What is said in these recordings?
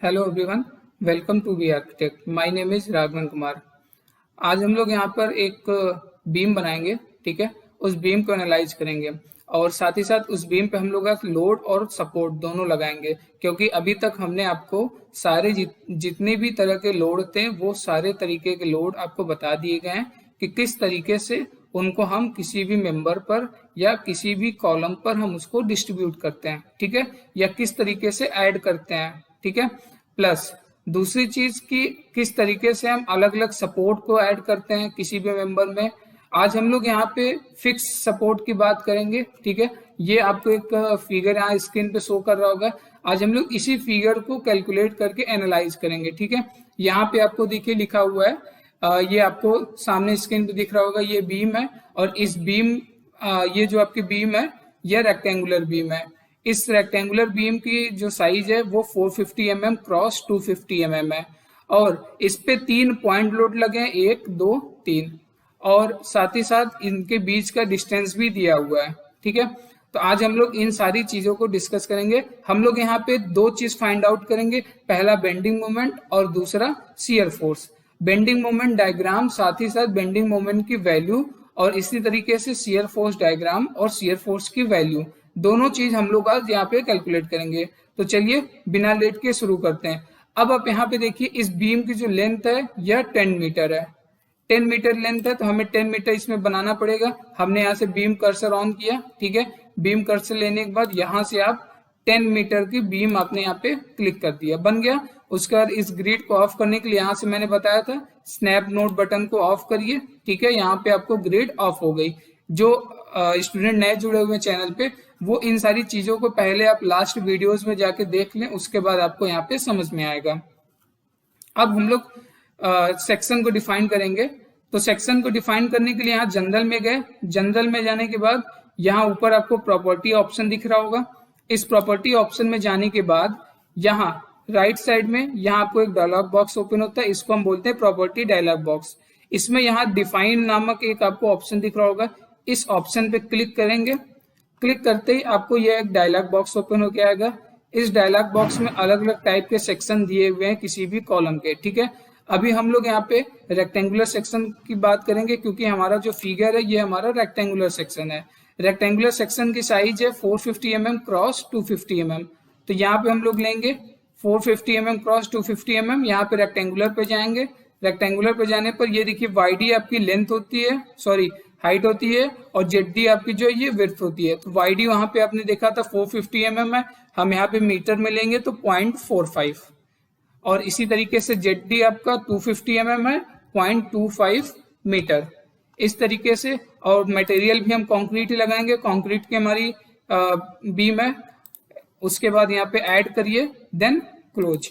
Hello everyone, welcome to V architect. My name is Raghavan Kumar. आज हम लोग यहाँ पर एक बीम बनाएंगे, ठीक है। उस बीम को एनालाइज करेंगे और साथ ही साथ उस बीम पे हम लोग लोड और सपोर्ट दोनों लगाएंगे, क्योंकि अभी तक हमने आपको सारे जितने भी तरह के लोड थे वो सारे तरीके के लोड आपको बता दिए गए हैं कि किस तरीके से उनको हम किसी भी मेंबर पर या किसी भी कॉलम पर हम उसको डिस्ट्रीब्यूट करते हैं, ठीक है, या किस तरीके से ऐड करते हैं, ठीक है। प्लस दूसरी चीज की किस तरीके से हम अलग अलग सपोर्ट को ऐड करते हैं किसी भी मेंबर में। आज हम लोग यहाँ पे फिक्स सपोर्ट की बात करेंगे, ठीक है। ये आपको एक फिगर यहाँ स्क्रीन पे शो कर रहा होगा। आज हम लोग इसी फिगर को कैलकुलेट करके एनालाइज करेंगे, ठीक है। यहाँ पे आपको देखिए लिखा हुआ है, ये आपको सामने स्क्रीन पे दिख रहा होगा, ये बीम है और इस बीम ये जो आपकी बीम है ये रेक्टेंगुलर बीम है। इस रेक्टेंगुलर बीम की जो साइज है वो 450 mm क्रॉस 250 mm है और इस पे 3 पॉइंट लोड लगे हैं, 1 2 3, और साथ ही साथ इनके बीच का डिस्टेंस भी दिया हुआ है, ठीक है। तो आज हम लोग इन सारी चीजों को डिस्कस करेंगे। हम लोग यहाँ पे दो चीज फाइंड आउट करेंगे, पहला बेंडिंग मोमेंट और दूसरा shear force. Bending moment diagram, साथ ही साथ बेंडिंग मोमेंट की वैल्यू और इसी तरीके से शियर फोर्स डायग्राम और शियर फोर्स की वैल्यू, दोनों चीज हम लोग आज यहाँ पे कैलकुलेट करेंगे। तो चलिए बिना लेट के शुरू करते हैं। अब आप यहाँ पे देखिए, इस बीम की जो लेंथ है यह 10 मीटर है। 10 मीटर लेंथ है तो हमें 10 मीटर इसमें बनाना पड़ेगा। हमने यहाँ से बीम कर्सर ऑन किया, ठीक है। बीम कर्सर लेने के बाद यहाँ से आप 10 मीटर की बीम आपने यहाँ पे क्लिक कर दिया, बन गया। उसके बाद इस ग्रिड को ऑफ करने के लिए यहाँ से मैंने बताया था स्नैप नोट बटन को ऑफ करिए, ठीक है। यहाँ पे आपको ग्रिड ऑफ हो गई। जो स्टूडेंट नए जुड़े हुए चैनल पे, वो इन सारी चीजों को पहले आप लास्ट वीडियोस में जाके देख लें, उसके बाद आपको यहाँ पे समझ में आएगा। अब हम लोग सेक्शन को डिफाइन करेंगे। तो सेक्शन को डिफाइन करने के लिए यहाँ जनरल में गए। जनरल में जाने के बाद यहाँ ऊपर आपको प्रॉपर्टी ऑप्शन दिख रहा होगा। इस प्रॉपर्टी ऑप्शन में जाने के बाद यहाँ राइट साइड में यहाँ आपको एक डायलॉग बॉक्स ओपन होता है, इसको हम बोलते हैं प्रॉपर्टी डायलॉग बॉक्स। इसमें यहाँ डिफाइन नामक एक आपको ऑप्शन दिख रहा होगा, इस ऑप्शन पे क्लिक करेंगे। क्लिक करते ही आपको यह एक डायलॉग बॉक्स ओपन होकर आएगा। इस डायलॉग बॉक्स में अलग अलग टाइप के सेक्शन दिए हुए हैं किसी भी कॉलम के, ठीक है। अभी हम लोग यहाँ पे रेक्टेंगुलर सेक्शन की बात करेंगे, क्योंकि हमारा जो फिगर है ये हमारा रेक्टेंगुलर सेक्शन है। रेक्टेंगुलर सेक्शन की साइज है 450 mm क्रॉस 250 mm। तो यहाँ पे हम लोग लेंगे 450 mm क्रॉस 250 mm। यहाँ पे रेक्टेंगुलर पे जाएंगे। रेक्टेंगुलर पे जाने पर ये देखिए वाईडी आपकी लेंथ होती है, सॉरी हाइट होती है, और जेड आपकी जो ये विड्थ होती है। तो वाईडी वहां पे आपने देखा था 450 mm है, हम यहाँ पे मीटर में लेंगे तो 0.45, और इसी तरीके से जेड आपका 250 mm है, 0.25 मीटर, इस तरीके से। और मटेरियल भी हम कंक्रीट ही लगाएंगे, कंक्रीट की हमारी बीम है। उसके बाद यहाँ पे ऐड करिए, देन क्लोज।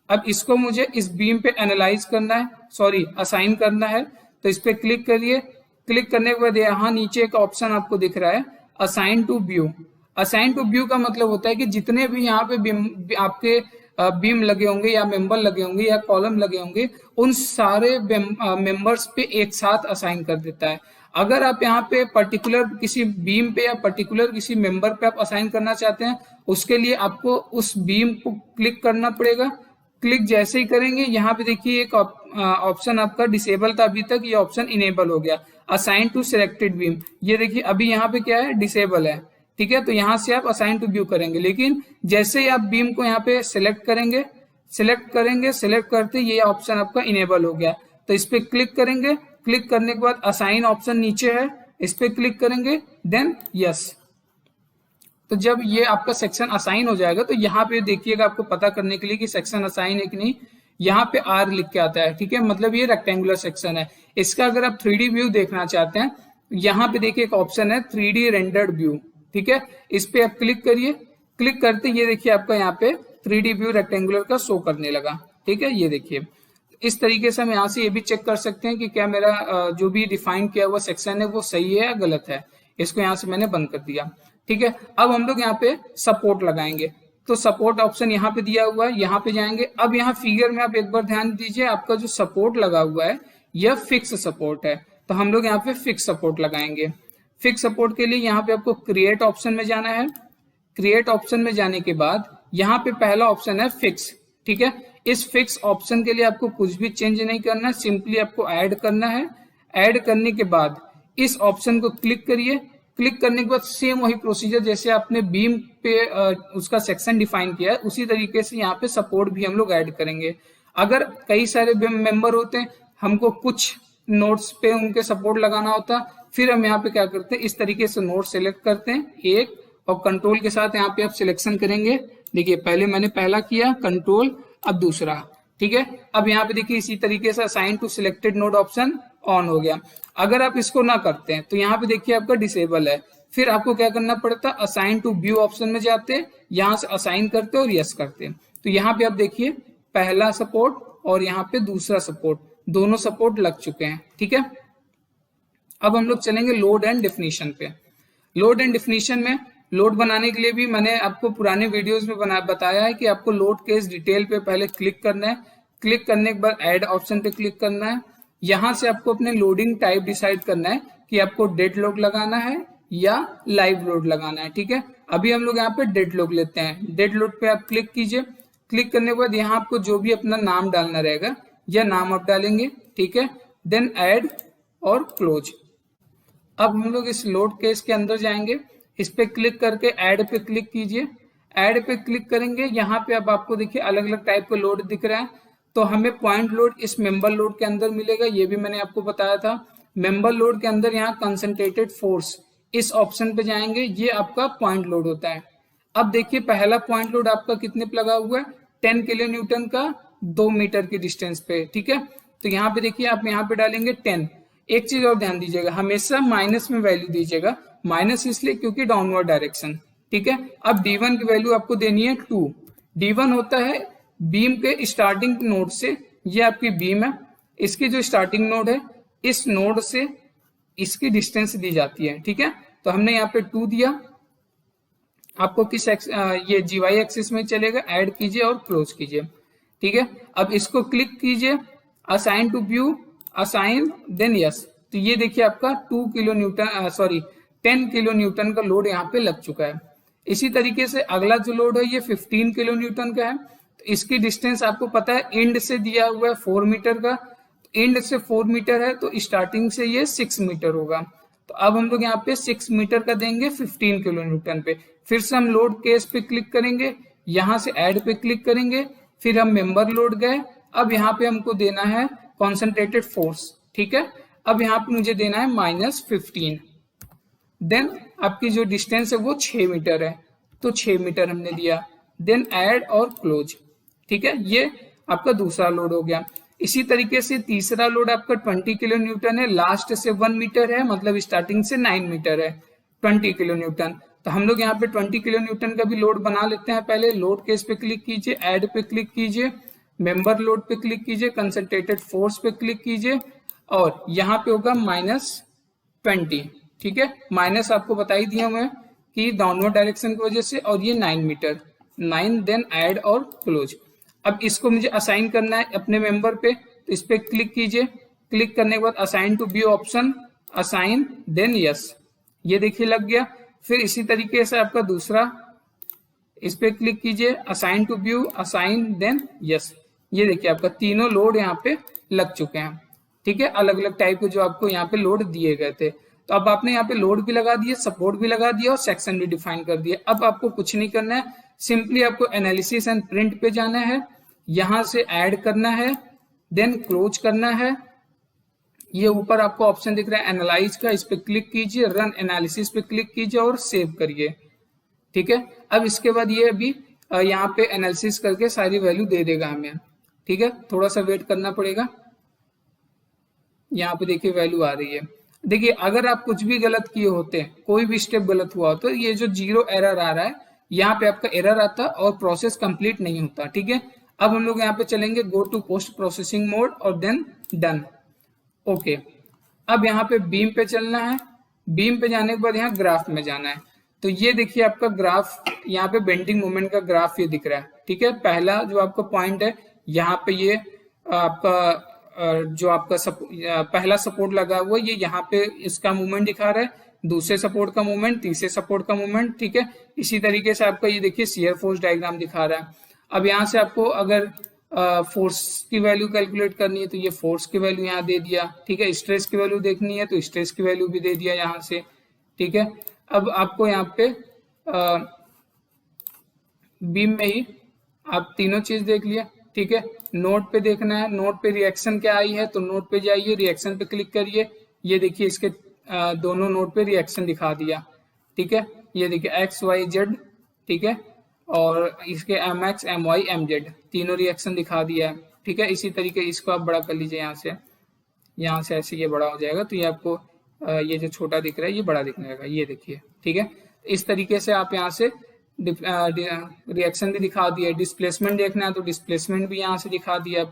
अब इसको मुझे इस बीम पे एनालाइज करना है, सॉरी असाइन करना है, तो इस पे क्लिक करिए। क्लिक करने के बाद यहाँ नीचे एक ऑप्शन आपको दिख रहा है assign to view. Assign to view का मतलब होता है कि जितने भी यहाँ पे आपके बीम लगे होंगे या मेंबर लगे होंगे या कॉलम लगे होंगे, उन सारे मेंबर्स पे एक साथ असाइन कर देता है। अगर आप यहाँ पे पर्टिकुलर किसी बीम पे या पर्टिकुलर किसी मेंबर पे आप असाइन करना चाहते हैं, उसके लिए आपको उस बीम को क्लिक करना पड़ेगा। क्लिक जैसे ही करेंगे, यहाँ पे देखिए एक ऑप्शन आपका डिसेबल था अभी तक, ये ऑप्शन इनेबल हो गया, असाइन टू सिलेक्टेड बीम। ये देखिए अभी यहाँ पे क्या है, डिसेबल है, ठीक है। तो यहाँ से आप असाइन टू व्यू करेंगे, लेकिन जैसे ही आप बीम को यहाँ पे सिलेक्ट करेंगे, सिलेक्ट करते ये ऑप्शन आपका इनेबल हो गया। तो इस पे क्लिक करेंगे। क्लिक करने के बाद असाइन ऑप्शन नीचे है, इस पे क्लिक करेंगे, देन यस। तो जब ये आपका सेक्शन असाइन हो जाएगा, तो यहाँ पे देखिएगा, आपको पता करने के लिए कि सेक्शन असाइन है कि नहीं, यहाँ पे आर लिख के आता है, ठीक है, मतलब ये रेक्टेंगुलर सेक्शन है। इसका अगर आप 3D व्यू देखना चाहते हैं, यहाँ पे देखिए एक ऑप्शन है 3D रेंडर्ड व्यू, ठीक है। इस पे आप क्लिक करिए। क्लिक करते ये देखिए आपका यहाँ पे 3D व्यू रेक्टेंगुलर का शो करने लगा, ठीक है। ये देखिए इस तरीके से हम यहाँ से ये भी चेक कर सकते हैं कि क्या मेरा जो भी डिफाइन किया हुआ सेक्शन है वो सही है या गलत है। इसको यहाँ से मैंने बंद कर दिया, ठीक है। अब हम लोग यहाँ पे सपोर्ट लगाएंगे, तो सपोर्ट ऑप्शन यहाँ पे दिया हुआ है, यहाँ पे जाएंगे। अब यहाँ फिगर में आप एक बार ध्यान दीजिए, आपका जो सपोर्ट लगा हुआ है यह फिक्स सपोर्ट है, तो हम लोग यहाँ पे फिक्स सपोर्ट लगाएंगे। फिक्स सपोर्ट के लिए यहाँ पे आपको क्रिएट ऑप्शन में जाना है। क्रिएट ऑप्शन में जाने के बाद यहाँ पे पहला ऑप्शन है फिक्स। ठीक है। इस फिक्स ऑप्शन के लिए आपको कुछ भी चेंज नहीं करना है, सिंपली आपको ऐड करना है। ऐड करने के बाद इस ऑप्शन को क्लिक करिए। क्लिक करने के बाद सेम वही प्रोसीजर जैसे आपने बीम पे उसका सेक्शन डिफाइन किया है, उसी तरीके से यहाँ पे सपोर्ट भी हम लोग ऐड करेंगे। अगर कई सारे मेंबर होते हैं, हमको कुछ नोट्स पे उनके सपोर्ट लगाना होता, फिर हम यहाँ पे क्या करते हैं, इस तरीके से नोट सेलेक्ट करते हैं एक, और कंट्रोल के साथ यहाँ पे आप सिलेक्शन करेंगे। देखिए पहले मैंने पहला किया कंट्रोल, अब दूसरा, ठीक है। अब यहाँ पे देखिए इसी तरीके से assign to selected node option on हो गया। अगर आप इसको ना करते हैं तो यहाँ पे देखिए आपका डिसेबल है, फिर आपको क्या करना पड़ता, असाइन टू व्यू ऑप्शन में जाते हैं, यहाँ से असाइन करते और यस करते हैं। तो यहाँ पे आप देखिए पहला सपोर्ट और यहाँ पे दूसरा सपोर्ट, दोनों सपोर्ट लग चुके हैं, ठीक है। अब हम लोग चलेंगे लोड एंड डेफिनेशन पे। लोड एंड डेफिनेशन में लोड बनाने के लिए भी मैंने आपको पुराने वीडियोस में बताया है कि आपको लोड केस डिटेल पे पहले क्लिक करना है। क्लिक करने के बाद ऐड ऑप्शन पे क्लिक करना है। यहाँ से आपको अपने लोडिंग टाइप डिसाइड करना है कि आपको डेड लोड लगाना है या लाइव लोड लगाना है, ठीक है। अभी हम लोग यहाँ पे डेड लोड लेते हैं। डेड लोड पे आप क्लिक कीजिए। क्लिक करने के बाद यहाँ आपको जो भी अपना नाम डालना रहेगा या नाम आप डालेंगे, ठीक है। देन ऐड और क्लोज। अब हम लोग इस लोड केस के अंदर जाएंगे, इस पे क्लिक करके ऐड पे क्लिक कीजिए। ऐड पे क्लिक करेंगे, यहाँ पे अब आपको देखिए अलग अलग टाइप का लोड दिख रहा है। तो हमें पॉइंट लोड इस मेंबर लोड के अंदर मिलेगा, ये भी मैंने आपको बताया था। मेंबर लोड के अंदर यहाँ कंसंट्रेटेड फोर्स, इस ऑप्शन पे जाएंगे, ये आपका पॉइंट लोड होता है। अब देखिए पहला पॉइंट लोड आपका कितने पे लगा हुआ है, 10 किलो न्यूटन का 2 मीटर की डिस्टेंस पे, ठीक है। तो यहाँ पे देखिए आप यहाँ पे डालेंगे 10। एक चीज और ध्यान दीजिएगा, हमेशा माइनस में वैल्यू दीजिएगा। माइनस इसलिए क्योंकि डाउनवर्ड डायरेक्शन, ठीक है। अब D1 की वैल्यू आपको देनी है 2। D1 होता है बीम के स्टार्टिंग नोड से, ये आपकी बीम है, इसकी जो स्टार्टिंग नोड है इस नोड से इसकी डिस्टेंस दी जाती है, ठीक है। तो हमने यहाँ पे 2 दिया। आपको किस ये GY एक्सिस में चलेगा, ऐड कीजिए और क्लोज कीजिए, ठीक है। अब इसको क्लिक कीजिए, assign to view, assign then yes. तो ये देखिए आपका 2 किलो न्यूटन 10 किलो न्यूटन का लोड यहाँ पे लग चुका है। इसी तरीके से अगला जो लोड है ये 15 किलो न्यूटन का है। तो इसकी डिस्टेंस आपको पता है एंड से दिया हुआ है 4 मीटर का, एंड से 4 मीटर है तो स्टार्टिंग से ये 6 मीटर होगा। तो अब हम लोग यहाँ पे 6 मीटर का देंगे 15 किलो न्यूटन पे। फिर से हम लोड केस पे क्लिक करेंगे, यहाँ से ऐड पे क्लिक करेंगे, फिर हम मेंबर लोड गए। अब यहाँ पे हमको देना है कॉन्सेंट्रेटेड फोर्स, ठीक है। अब यहाँ पे मुझे देना है -15। देन आपकी जो डिस्टेंस है वो 6 मीटर है, तो 6 मीटर हमने दिया। देन ऐड और क्लोज, ठीक है। ये आपका दूसरा लोड हो गया। इसी तरीके से तीसरा लोड आपका 20 किलो न्यूटन है, लास्ट से 1 मीटर है, मतलब स्टार्टिंग से 9 मीटर है, 20 किलो न्यूटन। तो हम लोग यहाँ पे 20 किलो न्यूटन का भी लोड बना लेते हैं। पहले लोड केस पे क्लिक कीजिए, ऐड पे क्लिक कीजिए, मेंबर लोड पे क्लिक कीजिए, कंसंट्रेटेड फोर्स पे क्लिक कीजिए, और यहाँ पे होगा -20, ठीक है। माइनस आपको बता ही दिया मैं कि डाउनवर्ड डायरेक्शन की वजह से, और ये 9 मीटर, 9। देन ऐड और क्लोज। अब इसको मुझे असाइन करना है अपने मेंबर पे, तो इस पे क्लिक कीजिए। क्लिक करने के बाद assign to view option, assign then yes, ये देखिए लग गया। फिर इसी तरीके से आपका दूसरा, इस पे क्लिक कीजिए, assign to view, assign then yes, ये देखिए आपका तीनों लोड यहाँ पे लग चुके हैं, ठीक है। अलग अलग टाइप के जो आपको यहाँ पे लोड दिए गए थे। तो अब आपने यहाँ पे लोड भी लगा दिए, सपोर्ट भी लगा दिया और सेक्शन भी डिफाइन कर दिया। अब आपको कुछ नहीं करना है, सिंपली आपको एनालिसिस एंड प्रिंट पे जाना है, यहां से ऐड करना है, देन क्लोज करना है। ये ऊपर आपको ऑप्शन दिख रहा है एनालाइज का, इस पे क्लिक कीजिए, रन एनालिसिस पे क्लिक कीजिए और सेव करिए, ठीक है। अब इसके बाद ये अभी यहाँ पे एनालिसिस करके सारी वैल्यू दे देगा हमें, ठीक है। थोड़ा सा वेट करना पड़ेगा। यहाँ पे देखिए वैल्यू आ रही है। देखिए अगर आप कुछ भी गलत किए होते हैं, कोई भी स्टेप गलत हुआ हो, तो ये जो 0 एरर आ रहा है, यहाँ पे आपका एरर आता और प्रोसेस कंप्लीट नहीं होता, ठीक है। अब हम लोग यहाँ पे चलेंगे go to post processing mode और देन डन, ओके। अब यहाँ पे बीम पे चलना है। बीम पे जाने के बाद यहाँ ग्राफ में जाना है। तो ये देखिए आपका ग्राफ, यहाँ पे बेंडिंग मोमेंट का ग्राफ ये दिख रहा है, ठीक है। पहला जो आपका पॉइंट है, यहाँ पे ये आपका जो आपका पहला सपोर्ट लगा हुआ है, ये यहाँ पे इसका मूवमेंट दिखा रहा है, दूसरे सपोर्ट का मूवमेंट, तीसरे सपोर्ट का मूवमेंट, ठीक है। इसी तरीके से आपका ये देखिए शियर फोर्स डायग्राम दिखा रहा है। अब यहाँ से आपको अगर फोर्स की वैल्यू कैलकुलेट करनी है तो ये फोर्स की वैल्यू यहाँ दे दिया, ठीक है। स्ट्रेस की वैल्यू देखनी है तो स्ट्रेस की वैल्यू भी दे दिया यहाँ से, ठीक है। अब आपको यहाँ पे बीम में ही आप तीनों चीज देख लिया, ठीक है। नोट पे देखना है, नोट पे रिएक्शन क्या आई है तो नोट पे जाइए, रिएक्शन पे क्लिक करिए। ये देखिए इसके दोनों नोट पे रिएक्शन दिखा दिया, ठीक है। ये देखिए एक्स वाई जेड, ठीक है, और इसके M X M Y M Z तीनों रिएक्शन दिखा दिया है, ठीक है। इसी तरीके इसको आप बड़ा कर लीजिए, यहाँ से ऐसे ये बड़ा हो जाएगा तो ये आपको ये जो छोटा दिख रहा है ये बड़ा दिखने लगा, ये देखिए, ठीक है। इस तरीके से आप यहाँ से रिएक्शन भी दिखा दिया, डिस्प्लेसमेंट देखना है तो डिस्प्लेसमेंट भी यहाँ से दिखा दिया,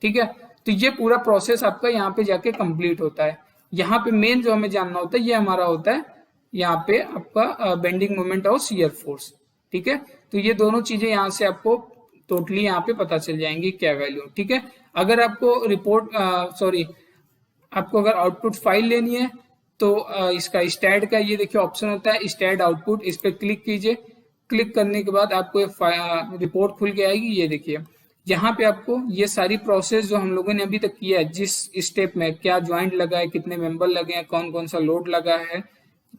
ठीक है। तो ये पूरा प्रोसेस आपका यहाँ पे जाके कंप्लीट होता है। यहाँ पे मेन जो हमें जानना होता है ये हमारा होता है यहाँ पे आपका बेंडिंग मोमेंट और शियर फोर्स, ठीक है। तो ये दोनों चीजें यहाँ से आपको टोटली यहाँ पे पता चल जाएंगी क्या वैल्यू, ठीक है। अगर आपको आपको अगर आउटपुट फाइल लेनी है तो इसका स्टैट का ये देखिए ऑप्शन होता है स्टैट आउटपुट, इस पर क्लिक कीजिए। क्लिक करने के बाद आपको रिपोर्ट खुल के आएगी, ये देखिए यहाँ पे आपको ये सारी प्रोसेस जो हम लोगों ने अभी तक किया है, जिस स्टेप में क्या ज्वाइंट लगा है, कितने मेंबर लगे हैं, कौन कौन सा लोड लगा है,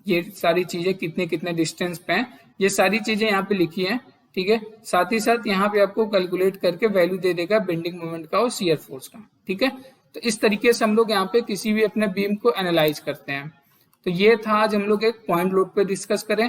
ये सारी चीजें कितने कितने डिस्टेंस पे हैं, ये सारी चीजें यहाँ पे लिखी हैं, ठीक है। साथ ही साथ यहाँ पे आपको कैलकुलेट करके वैल्यू दे देगा बेंडिंग मोमेंट का और शियर फोर्स का, ठीक है। तो इस तरीके से हम लोग यहाँ पे किसी भी अपने बीम को एनालाइज करते हैं। तो ये था आज हम लोग एक पॉइंट लोड पे डिस्कस करें।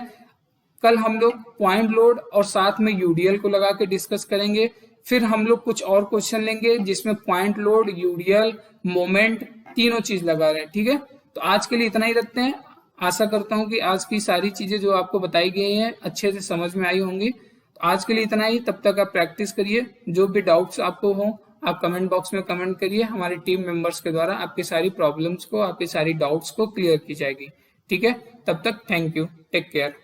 कल हम लोग पॉइंट लोड और साथ में यूडीएल को लगा के डिस्कस करेंगे। फिर हम लोग कुछ और क्वेश्चन लेंगे जिसमें पॉइंट लोड, यूडीएल, मोमेंट तीनों चीज लगा रहे हैं, ठीक है। तो आज के लिए इतना ही रखते हैं। आशा करता हूं कि आज की सारी चीजें जो आपको बताई गई हैं अच्छे से समझ में आई होंगी। तो आज के लिए इतना ही, तब तक आप प्रैक्टिस करिए। जो भी डाउट्स आपको हो आप कमेंट बॉक्स में कमेंट करिए, हमारे टीम मेंबर्स के द्वारा आपकी सारी प्रॉब्लम्स को, आपकी सारी डाउट्स को क्लियर की जाएगी, ठीक है। तब तक थैंक यू, टेक केयर।